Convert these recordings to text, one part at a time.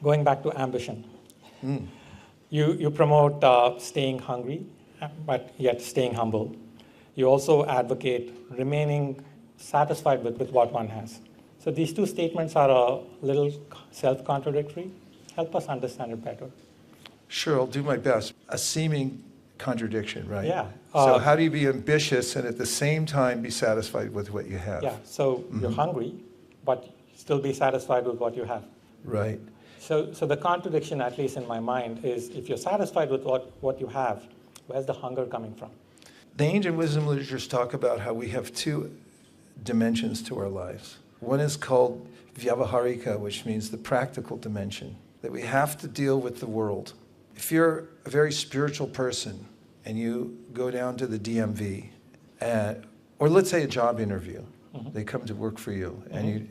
Going back to ambition. You promote staying hungry, but yet staying humble. You also advocate remaining satisfied with what one has. So these two statements are a little self-contradictory. Help us understand it better. Sure, I'll do my best. A seeming contradiction, right? Yeah. So how do you be ambitious and at the same time be satisfied with what you have? Yeah, so you're hungry, but still be satisfied with what you have. Right. So the contradiction, at least in my mind, is if you're satisfied with what you have, where's the hunger coming from? The ancient wisdom literatures talk about how we have two dimensions to our lives. One is called vyavaharika, which means the practical dimension, that we have to deal with the world. If you're a very spiritual person and you go down to the DMV, or let's say a job interview, they come to work for you, and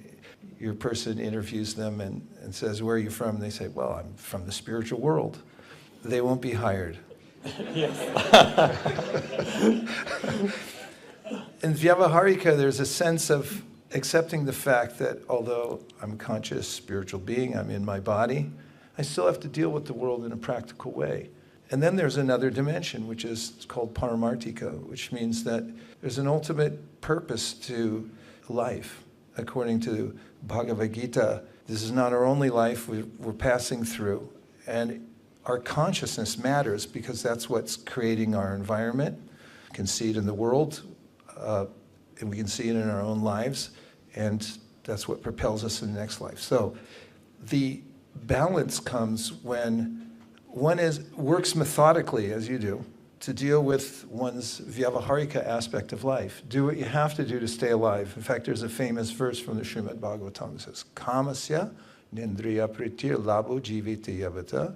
your person interviews them and says, "Where are you from?" And they say, "Well, I'm from the spiritual world." They won't be hired. Yes. In vyavaharika, there's a sense of accepting the fact that although I'm a conscious spiritual being, I'm in my body, I still have to deal with the world in a practical way. And then there's another dimension, which is called paramartika, which means that there's an ultimate purpose to life. According to Bhagavad Gita, this is not our only life we're passing through. And our consciousness matters because that's what's creating our environment. We can see it in the world, and we can see it in our own lives, and that's what propels us in the next life. So the balance comes when one works methodically, as you do, to deal with one's vyavaharika aspect of life. Do what you have to do to stay alive. In fact, there's a famous verse from the Srimad Bhagavatam that says, Kamasya nindriya pritir labo jiviti yavata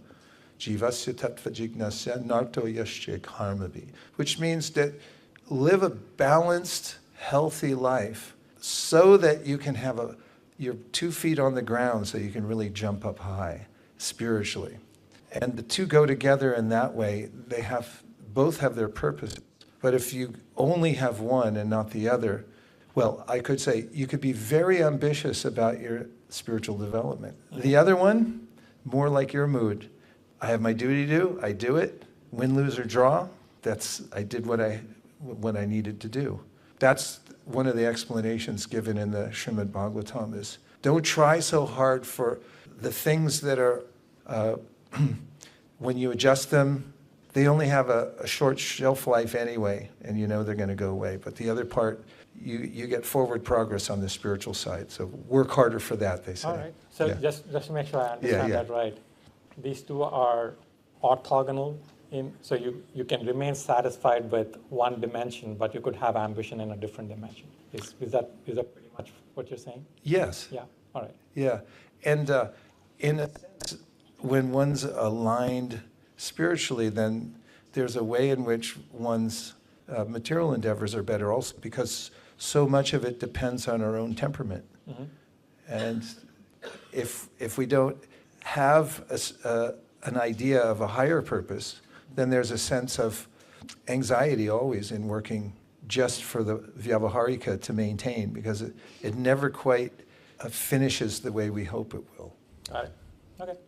jivasya tattva jignasya narto yasche karmavi, which means that live a balanced, healthy life so that you can have your 2 feet on the ground so you can really jump up high spiritually. And the two go together in that way. They both have their purpose. But if you only have one and not the other, well, I could say you could be very ambitious about your spiritual development. The other one, more like your mood. I have my duty to do, I do it. Win, lose, or draw, I did what I needed to do. That's one of the explanations given in the Srimad Bhagavatam is, don't try so hard for the things that are, when you adjust them, they only have a short shelf life anyway, and you know they're going to go away. But the other part, you get forward progress on the spiritual side. So work harder for that, they say. All right. So just to make sure I understand that right, these two are orthogonal. So you can remain satisfied with one dimension, but you could have ambition in a different dimension. Is that pretty much what you're saying? Yes. Yeah. All right. Yeah. And in a sense, when one's aligned spiritually, then there's a way in which one's material endeavors are better also, because so much of it depends on our own temperament. And if we don't have an idea of a higher purpose, then there's a sense of anxiety always in working just for the vyavaharika to maintain, because it never quite finishes the way we hope it will. Got it. Okay.